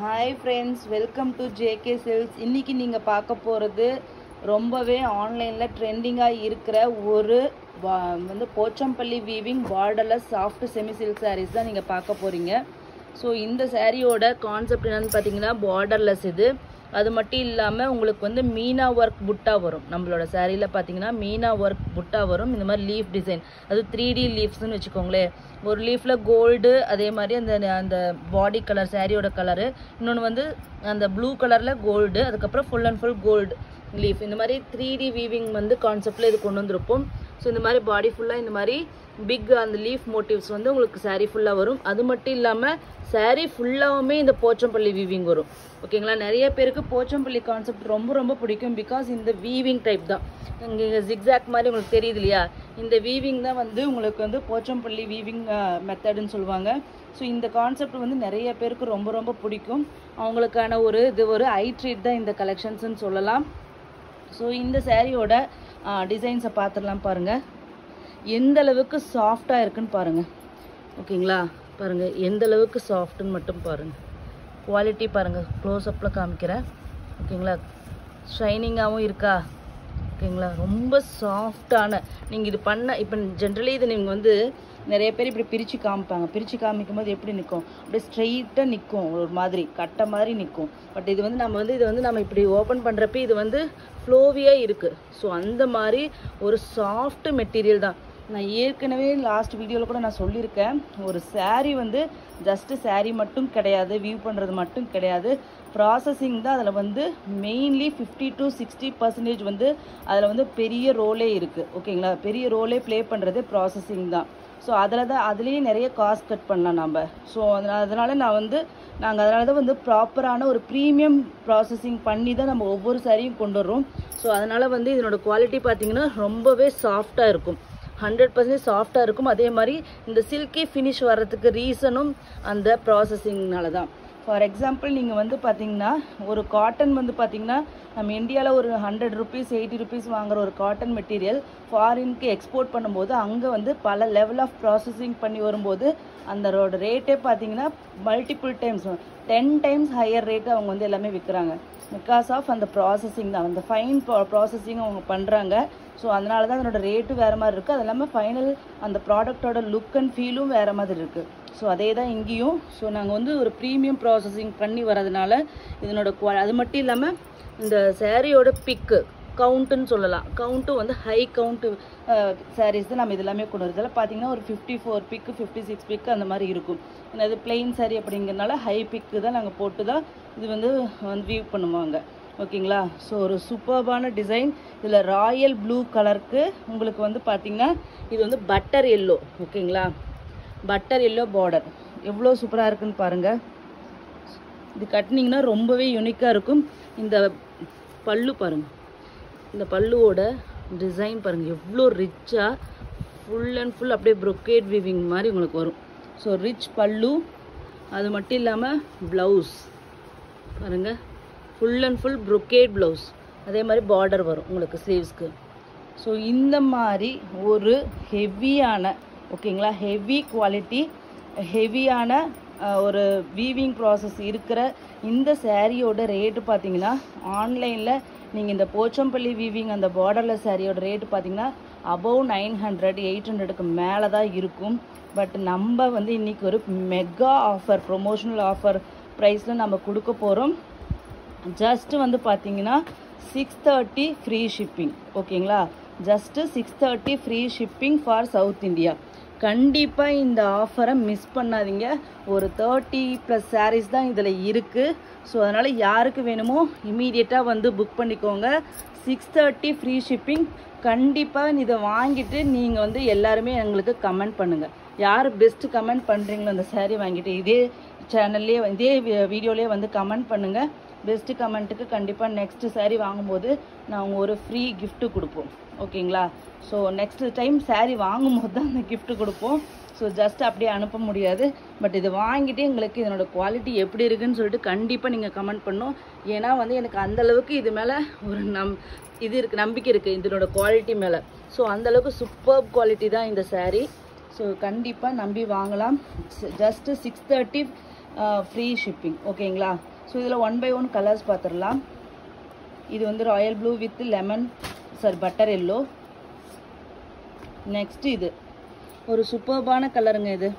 Hi friends, welcome to JK Silks. இன்னைக்கு நீங்க பார்க்க போறது ரொம்பவே ஆன்லைன்ல ட்ரெண்டிங்கா இருக்கிற ஒரு வந்து Pochampalli weaving borderless soft semi silk sarees தான் நீங்க பார்க்க போறீங்க. ஸோ இந்த சாரியோட கான்செப்ட் என்னன்னு பார்த்தீங்கன்னா பார்டர்லெஸ் இது. அது மட்டும் இல்லாமல் உங்களுக்கு வந்து மீனா ஒர்க் புட்டா வரும். நம்மளோட சாரியில் பார்த்தீங்கன்னா மீனா ஒர்க் புட்டா வரும். இந்த மாதிரி லீஃப் டிசைன், அது 3D லீஃப்ஸ்ன்னு வச்சுக்கோங்களேன். ஒரு லீஃபில் கோல்டு, அதே மாதிரி அந்த பாடி கலர் சாரியோட கலரு, இன்னொன்று வந்து அந்த ப்ளூ கலரில் கோல்டு, அதுக்கப்புறம் full and full gold leaf. இந்த மாதிரி 3D வீவிங் வந்து கான்செப்டில் இது கொண்டு வந்திருப்போம். ஸோ இந்த மாதிரி பாடி ஃபுல்லாக இந்த மாதிரி பிக் அந்த லீஃப் மோட்டிவ்ஸ் வந்து உங்களுக்கு சாரீ ஃபுல்லாக வரும். அது மட்டும் இல்லாமல் சாரீ ஃபுல்லாகவுமே இந்த போச்சம்பள்ளி வீவிங் வரும். ஓகேங்களா, நிறைய பேருக்கு போச்சம்பள்ளி கான்செப்ட் ரொம்ப ரொம்ப பிடிக்கும். பிகாஸ் இந்த வீவிங் டைப் தான் இங்கே ஜிக்ஸாக் மாதிரி உங்களுக்கு தெரியுது இல்லையா, இந்த வீவிங் தான் வந்து உங்களுக்கு வந்து போச்சம்பள்ளி வீவிங் மெத்தடுன்னு சொல்லுவாங்க. ஸோ இந்த கான்செப்ட் வந்து நிறைய பேருக்கு ரொம்ப ரொம்ப பிடிக்கும். அவங்களுக்கான இது ஒரு ஐ ட்ரீட் தான் இந்த கலெக்ஷன்ஸ்ன்னு சொல்லலாம். ஸோ இந்த சாரியோட டிசைன்ஸை பார்த்துடலாம். பாருங்கள் எந்த அளவுக்கு சாஃப்டாக இருக்குன்னு பாருங்கள். ஓகேங்களா, பாருங்கள் எந்த அளவுக்கு சாஃப்ட்டுன்னு மட்டும் பாருங்கள். குவாலிட்டி பாருங்கள், க்ளோஸ்அப்பில் காமிக்கிறேன். ஓகேங்களா, ஷைனிங்காகவும் இருக்கா. ஓகேங்களா, ரொம்ப சாஃப்டான நீங்கள் இது பண்ண இப்போ ஜென்ரலி இது நீங்கள் வந்து நிறைய பேர் இப்படி பிரித்து காமிப்பாங்க. பிரித்து காமிக்கும் போது எப்படி நிற்கும், அப்படியே ஸ்ட்ரெயிட்டாக நிற்கும், ஒரு மாதிரி கட்டை மாதிரி நிற்கும். பட் இது வந்து நம்ம இப்படி ஓப்பன் பண்ணுறப்ப இது வந்து ஃப்ளோவியாக இருக்குது. ஸோ அந்த மாதிரி ஒரு சாஃப்ட் மெட்டீரியல் தான். நான் ஏற்கனவே லாஸ்ட் வீடியோவில் கூட நான் சொல்லியிருக்கேன், ஒரு சாரீ வந்து ஜஸ்ட்டு சாரீ மட்டும் கிடையாது, வியூ பண்ணுறது மட்டும் கிடையாது, ப்ராசஸிங் தான் அதில் வந்து மெயின்லி 50 to 60% வந்து அதில் வந்து பெரிய ரோலே இருக்குது. ஓகேங்களா, பெரிய ரோலே ப்ளே பண்ணுறது ப்ராசஸிங் தான். ஸோ அதுலேயே நிறைய காஸ்ட் கட் பண்ணலாம் நம்ம. ஸோ அதனால் நாங்கள் வந்து ப்ராப்பரான ஒரு ப்ரீமியம் ப்ராசஸிங் பண்ணி தான் நம்ம ஒவ்வொரு சாரியும் கொண்டு வர்றோம். ஸோ அதனால் வந்து இதனோட குவாலிட்டி பார்த்திங்கன்னா ரொம்பவே சாஃப்டாக இருக்கும், 100% சாஃப்டாக இருக்கும். அதே மாதிரி இந்த சில்கி ஃபினிஷ் வர்றதுக்கு ரீசனும் அந்த ப்ராசஸிங்னால தான். ஃபார் எக்ஸாம்பிள் நீங்கள் வந்து பார்த்தீங்கன்னா ஒரு காட்டன் வந்து பார்த்தீங்கன்னா நம்ம இந்தியாவில் ஒரு 100 rupees 80 rupees வாங்குகிற ஒரு காட்டன் மெட்டீரியல் ஃபாரினுக்கு எக்ஸ்போர்ட் பண்ணும்போது அங்கே வந்து பல லெவல் ஆஃப் ப்ராசஸிங் பண்ணி வரும்போது அந்த ரேட்டே பார்த்தீங்கன்னா multiple times 10 times higher rate அவங்க வந்து எல்லாமே விற்கிறாங்க. பிகாஸ் ஆஃப் அந்த ப்ராசஸிங் தான், அந்த ஃபைன் ப்ராசஸிங் அவங்க பண்ணுறாங்க. ஸோ அதனால தான் அதனோட ரேட்டு வேறு மாதிரி இருக்குது. அது இல்லாமல் ஃபைனல் அந்த ப்ராடக்டோட லுக் அண்ட் ஃபீலும் வேறு மாதிரி இருக்குது. ஸோ அதே தான் இங்கேயும். ஸோ நாங்கள் வந்து ஒரு ப்ரீமியம் ப்ராசஸிங் பண்ணி வரதுனால இதனோட அது மட்டும் இல்லாமல் இந்த சாரியோட பிக்கு கவுண்ட்டுன்னு சொல்லலாம். கவுண்ட்டும் வந்து ஹை கவுண்ட்டு சாரீஸ் தான் நம்ம இதெல்லாமே கொண்டு வரும். இதெல்லாம் பார்த்தீங்கன்னா ஒரு 54 பிக்கு 56 பிக்கு அந்த மாதிரி இருக்கும். ஏன்னா இது பிளெயின் சாரீ அப்படிங்கிறதுனால ஹை பிக்கு தான் நாங்கள் போட்டு தான் இது வந்து வியூ பண்ணுவாங்க. ஓகேங்களா, ஸோ ஒரு சூப்பர்பான டிசைன். இதில் ராயல் ப்ளூ கலருக்கு உங்களுக்கு வந்து பார்த்திங்கன்னா இது வந்து பட்டர் எல்லோ. ஓகேங்களா, பட்டர் எல்லோ பார்டர் எவ்வளோ சூப்பராக இருக்குன்னு பாருங்கள். இது கட்டினீங்கன்னா ரொம்பவே யூனிக்காக இருக்கும். இந்த பல்லு பாருங்கள், இந்த பல்லுவோட டிசைன் பாருங்கள் எவ்வளோ ரிச்சாக ஃபுல் அண்ட் ஃபுல் அப்படியே ப்ரொக்கேட் வீவிங் மாதிரி உங்களுக்கு வரும். ஸோ ரிச் பல்லு, அது மட்டும் இல்லாமல் ப்ளவுஸ் பாருங்கள் full and full brocade blouse, அதே மாதிரி பார்டர் வரும் உங்களுக்கு ஸ்லீவ்ஸ்க்கு. ஸோ இந்த மாதிரி ஒரு ஹெவியான, ஓகேங்களா, ஹெவி குவாலிட்டி ஹெவியான ஒரு வீவிங் ப்ராசஸ் இருக்கிற இந்த சாரியோட ரேட்டு பார்த்தீங்கன்னா ஆன்லைனில் நீங்கள் இந்த போச்சம்பள்ளி வீவிங் அந்த பார்டர்லெஸ் சாரியோட ரேட்டு பார்த்தீங்கன்னா அபவ் 900 800க்கு மேலே தான் இருக்கும். பட் நம்ம வந்து இன்றைக்கி ஒரு மெகா ஆஃபர், ப்ரொமோஷனல் ஆஃபர் ப்ரைஸில் நம்ம கொடுக்க போகிறோம். ஜஸ்ட்டு வந்து பார்த்தீங்கன்னா 630 ஃப்ரீ ஷிப்பிங். ஓகேங்களா, just 630 free shipping for south India. கண்டிப்பாக இந்த ஆஃபரை மிஸ் பண்ணாதீங்க. ஒரு 30+ sarees தான் இதில் இருக்குது. ஸோ அதனால் யாருக்கு வேணுமோ இமீடியட்டாக வந்து புக் பண்ணிக்கோங்க. 630 ஃப்ரீ ஷிப்பிங். கண்டிப்பாக இதை வாங்கிட்டு நீங்கள் வந்து எல்லாருமே எங்களுக்கு கமெண்ட் பண்ணுங்கள். யார் பெஸ்ட்டு கமெண்ட் பண்ணுறீங்களோ அந்த சாரீ வாங்கிட்டு இதே சேனல்லே இதே வீடியோலேயே வந்து கமெண்ட் பண்ணுங்கள். பெஸ்ட்டு கமெண்ட்டுக்கு கண்டிப்பாக நெக்ஸ்ட்டு சாரீ வாங்கும்போது நாங்கள் ஒரு ஃப்ரீ கிஃப்ட்டு கொடுப்போம். ஓகேங்களா, ஸோ நெக்ஸ்ட் டைம் சாரீ வாங்கும்போது தான் அந்த கிஃப்ட்டு கொடுப்போம். ஸோ ஜஸ்ட் அப்படியே அனுப்ப முடியாது. பட் இது வாங்கிட்டு எங்களுக்கு இதனோட குவாலிட்டி எப்படி இருக்குன்னு சொல்லிட்டு கண்டிப்பாக நீங்கள் கமெண்ட் பண்ணணும். ஏன்னா வந்து எனக்கு அந்தளவுக்கு இது மேலே ஒரு நம்பிக்கை இருக்குது இதனோட குவாலிட்டி மேலே. ஸோ அந்தளவுக்கு சூப்பர் குவாலிட்டி தான் இந்த சாரீ. ஸோ கண்டிப்பாக நம்பி வாங்கலாம். Just 630 free shipping. ஓகேங்களா, ஸோ இதில் 1 by 1 கலர்ஸ் பார்த்துடலாம். இது வந்து Royal blue with lemon butter yellow. Next இது ஒரு சூப்பர்பான கலருங்க.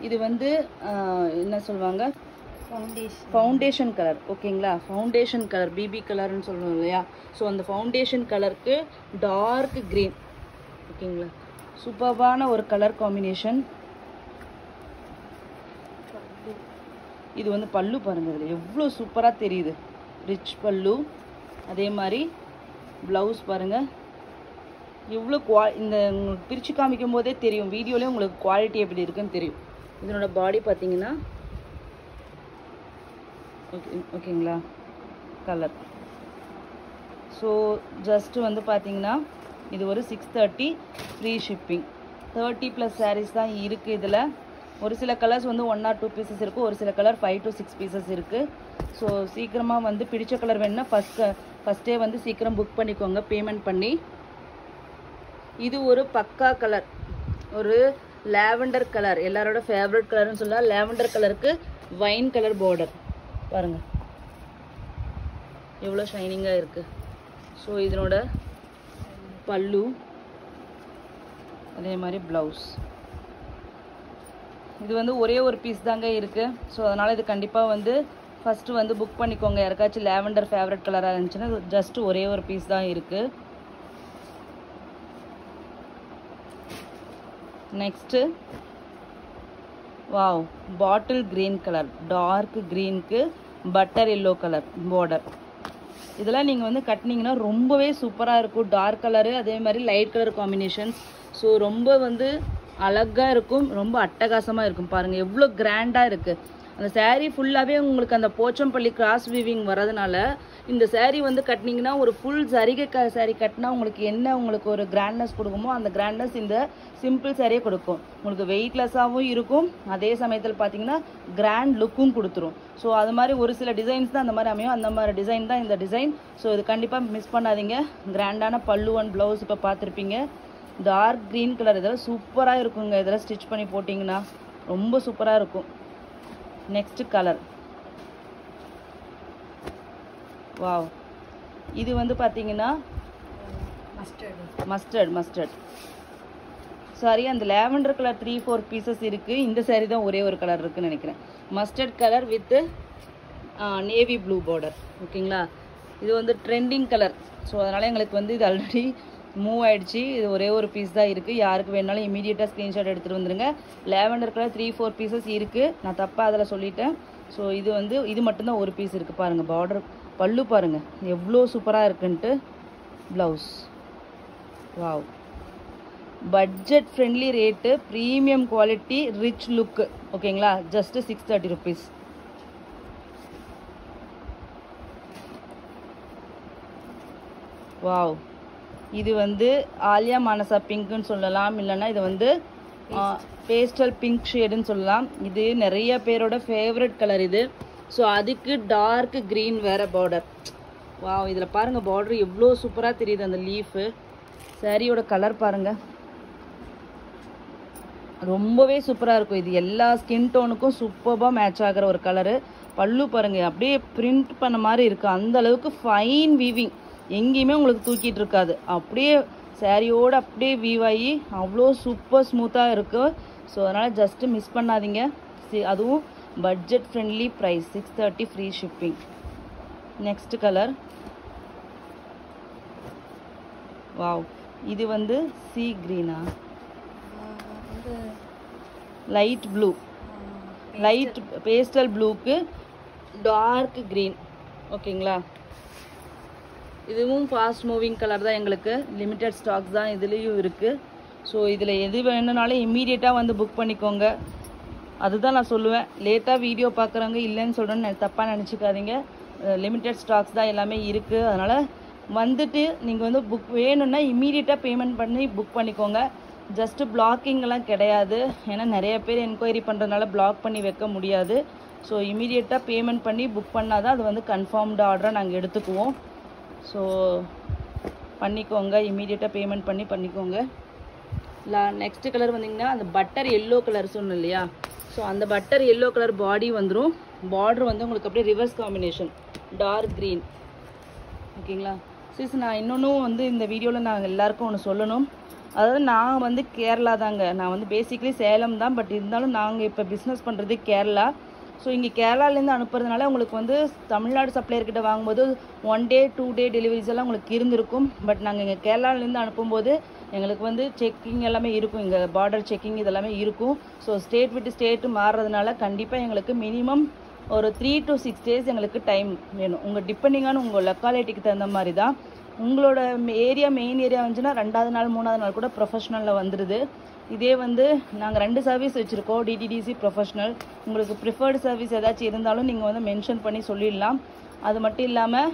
இது வந்து என்ன சொல்லுவாங்க, ஃபவுண்டேஷன் கலர். ஓகேங்களா, ஃபவுண்டேஷன் கலர் பிபி கலர்னு சொல்லுவோம் இல்லையா. ஸோ அந்த ஃபவுண்டேஷன் கலருக்கு டார்க் க்ரீன். ஓகேங்களா, சூப்பர்பான ஒரு கலர் காம்பினேஷன். இது வந்து பல்லு பாருங்கள், இதில் எவ்வளோ சூப்பராக தெரியுது, ரிச் பல்லு. அதே மாதிரி ப்ளவுஸ் பாருங்கள் எவ்வளோ இந்த உங்களுக்கு பிரித்து காமிக்கும் போதே தெரியும், வீடியோலேயே உங்களுக்கு குவாலிட்டி எப்படி இருக்குன்னு தெரியும். இதனோட பாடி பார்த்தீங்கன்னா ஓகேங்களா கலர். ஸோ ஜஸ்ட்டு வந்து பார்த்தீங்கன்னா இது ஒரு 630 ஃப்ரீ ஷிப்பிங். 30+ sarees தான் இருக்குது. இதில் ஒரு சில கலர்ஸ் வந்து 1 or 2 பீசஸ் இருக்குது, ஒரு சில கலர் 5 to 6 பீசஸ் இருக்குது. ஸோ சீக்கிரமாக வந்து பிடிச்ச கலர் வேணுன்னா ஃபஸ்ட்டே வந்து சீக்கிரம் புக் பண்ணிக்கோங்க பேமெண்ட் பண்ணி. இது ஒரு பக்கா கலர், ஒரு லாவெண்டர் கலர், எல்லாரோட ஃபேவரட் கலர்னு சொல்லலாம். லாவெண்டர் கலருக்கு வைன் கலர் பார்டர் பாருங்கள் எவ்வளோ ஷைனிங்காக இருக்குது. ஸோ இதனோட பல்லு, அதே மாதிரி ப்ளவுஸ். இது வந்து ஒரே ஒரு பீஸ் தாங்க இருக்குது. ஸோ அதனால் இது கண்டிப்பாக வந்து ஃபஸ்ட்டு வந்து புக் பண்ணிக்கோங்க. யாருக்காச்சும் லாவெண்டர் ஃபேவரட் கலராக இருந்துச்சுன்னா ஜஸ்ட் ஒரே ஒரு பீஸ் தான் இருக்குது. Next wow, bottle green colour, dark க்ரீனுக்கு பட்டர் எல்லோ கலர் பார்டர். இதெல்லாம் நீங்கள் வந்து கட்டினீங்கன்னா ரொம்பவே சூப்பராக இருக்கும். டார்க் கலரு அதே மாதிரி லைட் கலர் காம்பினேஷன்ஸ். ஸோ ரொம்ப வந்து அழகாக இருக்கும், ரொம்ப அட்டகாசமாக இருக்கும். பாருங்கள் எவ்வளோ கிராண்டாக இருக்குது. அந்த சேரீ ஃபுல்லாகவே உங்களுக்கு அந்த போச்சம்பள்ளி கிராஸ் வீவிங் வரதுனால இந்த சேரீ வந்து கட்டினீங்கன்னா ஒரு ஃபுல் சரிகை சேரீ கட்டினா உங்களுக்கு என்ன உங்களுக்கு ஒரு கிராண்ட்னஸ் கொடுக்குமோ அந்த கிராண்ட்னஸ் இந்த சிம்பிள் சேரீயே கொடுக்கும். உங்களுக்கு வெயிட்லெஸ்ஸாகவும் இருக்கும், அதே சமயத்தில் பார்த்தீங்கன்னா கிராண்ட் லுக்கும் கொடுத்துரும். ஸோ அது மாதிரி ஒரு சில டிசைன்ஸ் தான் அந்த மாதிரி அமையும், அந்த மாதிரி டிசைன் தான் இந்த டிசைன். ஸோ இது கண்டிப்பாக மிஸ் பண்ணாதீங்க. கிராண்டான பல்லு அண்ட் ப்ளவுஸ் இப்போ பார்த்துருப்பீங்க. டார்க் க்ரீன் கலர், இதெல்லாம் சூப்பராக இருக்குங்க. இதெல்லாம் ஸ்டிச் பண்ணி போட்டிங்கன்னா ரொம்ப சூப்பராக இருக்கும். நெக்ஸ்ட் கலர் வாவ், இது வந்து பார்த்தீங்கன்னா மஸ்டர்ட் சாரி, அந்த லாவெண்டர் கலர் 3-4 பீசஸ் இருக்குது. இந்த சாரீ தான் ஒரே ஒரு கலர் இருக்குதுன்னு நினைக்கிறேன். Mustard colour with navy blue border. ஓகேங்களா, இது வந்து ட்ரெண்டிங் கலர். ஸோ அதனால் எங்களுக்கு வந்து இது ஆல்ரெடி மூவ் ஆகிடுச்சு. இது ஒரே ஒரு பீஸ் தான் இருக்குது. யாருக்கு வேணாலும் இமீடியட்டாக ஸ்க்ரீன்ஷாட் எடுத்துகிட்டு வந்துடுங்க. லாவெண்டர் கலர் 3-4 பீசஸ் இருக்குது, நான் தப்பாக அதில் சொல்லிட்டேன். ஸோ இது வந்து இது மட்டும்தான் ஒரு பீஸ் இருக்குது. பாருங்கள் பார்டர், பல்லு பாருங்கள் எவ்வளோ சூப்பராக இருக்குன்ட்டு. Blouse wow, budget friendly rate, premium quality, rich லுக்கு. ஓகேங்களா, ஜஸ்ட்டு 630 rupees. வாவ், இது வந்து ஆலியா மானசா பிங்க்குன்னு சொல்லலாம், இல்லைன்னா இது வந்து பேஸ்டல் பிங்க் ஷேடுன்னு சொல்லலாம். இது நிறைய பேரோட ஃபேவரட் கலர் இது. ஸோ அதுக்கு டார்க் க்ரீன் வேறு பார்டர். வாவ், இதில் பாருங்கள் பார்டர் எவ்வளோ சூப்பராக தெரியுது. அந்த லீஃபு சாரியோட கலர் பாருங்கள் ரொம்பவே சூப்பராக இருக்கும். இது எல்லா ஸ்கின் டோனுக்கும் சூப்பராக மேட்ச் ஆகிற ஒரு கலரு. பல்லு பாருங்கள் அப்படியே பிரிண்ட் பண்ண மாதிரி இருக்குது. அந்த அளவுக்கு ஃபைன் வீவிங், எங்கேயுமே உங்களுக்கு தூக்கிட்டு இருக்காது. அப்படியே சாரியோடு அப்படியே வீவ் ஆகி அவ்வளோ சூப்பர் ஸ்மூத்தாக இருக்குது. ஸோ அதனால் ஜஸ்ட்டு மிஸ் பண்ணாதீங்க. அதுவும் budget friendly price, 630 free shipping. Next colour wow, இது வந்து சீ க்ரீனா, லைட் ப்ளூ, லைட் பேஸ்டல் ப்ளூக்கு டார்க் க்ரீன். ஓகேங்களா, இதுவும் ஃபாஸ்ட் மூவிங் கலர் தான், எங்களுக்கு லிமிட்டட் ஸ்டாக்ஸ் தான் இதுலேயும் இருக்குது. ஸோ இதில் எது வேணுனாலும் இம்மீடியட்டாக வந்து புக் பண்ணிக்கோங்க. அதுதான் நான் சொல்லுவேன். லேட்டாக வீடியோ பார்க்குறவங்க இல்லைன்னு சொல்கிறேன்னு தப்பாக நினச்சிக்காதீங்க. லிமிட்டட் ஸ்டாக்ஸ் தான் எல்லாமே இருக்குது. அதனால் வந்துட்டு நீங்கள் வந்து புக் வேணும்னா இம்மீடியட்டாக பேமெண்ட் பண்ணி புக் பண்ணிக்கோங்க. ஜஸ்ட்டு பிளாக்கிங்கெல்லாம் கிடையாது, ஏன்னா நிறைய பேர் என்கொயரி பண்ணுறதுனால பிளாக் பண்ணி வைக்க முடியாது. ஸோ இம்மீடியட்டாக பேமெண்ட் பண்ணி புக் பண்ணால் தான் அது வந்து கன்ஃபார்ம்டு ஆர்டராக நாங்கள் எடுத்துக்குவோம். ஸோ பண்ணிக்கோங்க, இம்மீடியட்டாக பேமெண்ட் பண்ணி பண்ணிக்கோங்க. நெக்ஸ்ட் கலர் வந்தீங்கன்னா அந்த பட்டர் எல்லோ கலர் சொன்னோம் இல்லையா, ஸோ அந்த பட்டர் எல்லோ கலர் பாடி வந்துடும். பார்டர் வந்து உங்களுக்கு அப்படியே ரிவர்ஸ் காம்பினேஷன் டார்க் க்ரீன். ஓகேங்களா சிஸ், நான் இன்னொன்றும் வந்து இந்த வீடியோவில் நான் எல்லாருக்கும் ஒன்று சொல்லணும். அதாவது நான் வந்து கேரளா தாங்க, நான் வந்து பேசிக்கலி சேலம் தான், பட் இருந்தாலும் நாங்கள் இப்போ பிஸ்னஸ் பண்ணுறது கேரளா. ஸோ இங்கே கேரளாலேருந்து அனுப்புறதுனால உங்களுக்கு வந்து தமிழ்நாடு சப்ளையர்கிட்ட வாங்கும்போது 1 day 2 day டெலிவரிஸ் எல்லாம் உங்களுக்கு இருந்திருக்கும். பட் நாங்கள் இங்கே கேரளாலேருந்து அனுப்பும்போது எங்களுக்கு வந்து செக்கிங் எல்லாமே இருக்கும், இங்கே பார்டர் செக்கிங் இதெல்லாமே இருக்கும். ஸோ ஸ்டேட் விட்டு ஸ்டேட்டு மாறுறதுனால கண்டிப்பாக எங்களுக்கு மினிமம் ஒரு 3 to 6 days எங்களுக்கு டைம் வேணும். உங்கள் டிபெண்டிங்கான உங்கள் லொக்காலிட்டிக்கு தகுந்த மாதிரி தான். உங்களோட ஏரியா மெயின் ஏரியா வந்துச்சுன்னா 2வது நாள் 3வது நாள் கூட ப்ரொஃபஷ்னலில் வந்துடுது. இதே வந்து நாங்கள் 2 சர்வீஸ் வச்சுருக்கோம், டிடிடிசி ப்ரொஃபஷ்னல். உங்களுக்கு ப்ரிஃபர்டு சர்வீஸ் ஏதாச்சும் இருந்தாலும் நீங்கள் வந்து மென்ஷன் பண்ணி சொல்லிடலாம். அது மட்டும் இல்லாமல்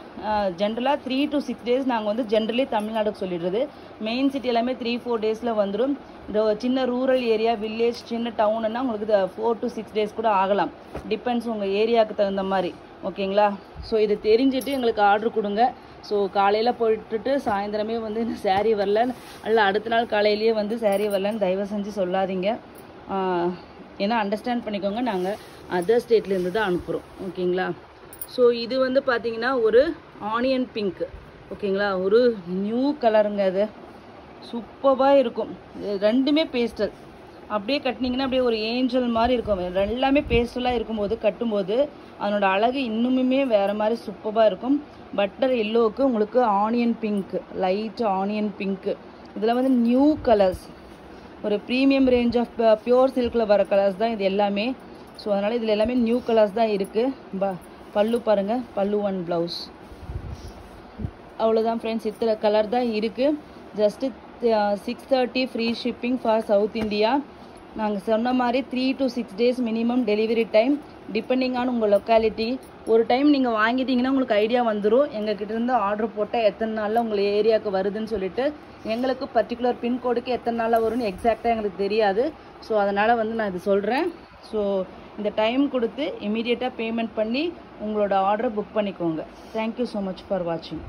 ஜென்ரலாக 3 to 6 days நாங்கள் வந்து ஜென்ரலி தமிழ்நாடுக்கு சொல்லிடுறது. மெயின் சிட்டி எல்லாமே 3-4 days வந்துடும். இந்த சின்ன ரூரல் ஏரியா வில்லேஜ் சின்ன டவுனுன்னா உங்களுக்கு 4 to 6 days கூட ஆகலாம். டிபெண்ட்ஸ் உங்கள் ஏரியாவுக்கு தகுந்த மாதிரி. ஓகேங்களா? ஸோ இது தெரிஞ்சுட்டு எங்களுக்கு ஆர்டர் கொடுங்க. ஸோ காலையில் போட்டுட்டு சாயந்தரமே வந்து இந்த சேரீ வரல, அல்ல அடுத்த நாள் காலையிலேயே வந்து சேரீ வரலன்னு தயவு செஞ்சு சொல்லாதீங்க. ஏன்னா அண்டர்ஸ்டாண்ட் பண்ணிக்கோங்க, நாங்கள் அதர் ஸ்டேட்லேருந்து தான் அனுப்புகிறோம். ஓகேங்களா? ஸோ இது வந்து பார்த்தீங்கன்னா ஒரு ஆனியன் பிங்க். ஓகேங்களா? ஒரு நியூ கலருங்க, அது சூப்பராக இருக்கும். ரெண்டுமே பேஸ்டல், அப்படியே கட்டினீங்கன்னா அப்படியே ஒரு ஏஞ்சல் மாதிரி இருக்கும். எல்லாமே பேஸ்டலாக இருக்கும்போது கட்டும்போது அதனோட அழகு இன்னுமே வேறு மாதிரி சூப்பராக இருக்கும். பட்டர் எல்லோவுக்கு உங்களுக்கு onion pink, light onion pink. இதில் வந்து நியூ கலர்ஸ், ஒரு ப்ரீமியம் ரேஞ்ச் ஆஃப் பியோர் சில்கில் வர கலர்ஸ் தான் இது எல்லாமே. ஸோ அதனால் இதில் எல்லாமே நியூ கலர்ஸ் தான் இருக்குது. பல்லு பாருங்கள், பல்லு அண்ட் ப்ளவுஸ். அவ்வளோதான் ஃப்ரெண்ட்ஸ், இத்தனை கலர் தான் இருக்குது. Just 630 free shipping for south India. நாங்கள் சொன்ன மாதிரி 3 to 6 days minimum delivery time, depending on உங்கள் லொக்காலிட்டி. ஒரு டைம் நீங்கள் வாங்கிட்டீங்கன்னா உங்களுக்கு ஐடியா வந்துடும் எங்ககிட்ட இருந்து ஆர்டர் போட்டால் எத்தனை நாளில் உங்கள் ஏரியாவுக்கு வருதுன்னு சொல்லிட்டு. எங்களுக்கு பர்டிகுலர் பின்கோடுக்கு எத்தனை நாளில் வரும்னு எக்ஸாக்டாக எங்களுக்கு தெரியாது. ஸோ அதனால் வந்து நான் இது சொல்கிறேன். ஸோ இந்த டைம் கொடுத்து இமீடியட்டாக பேமெண்ட் பண்ணி உங்களோட ஆர்டரை புக் பண்ணிக்கோங்க. தேங்க்யூ ஸோ மச் ஃபார் வாட்சிங்.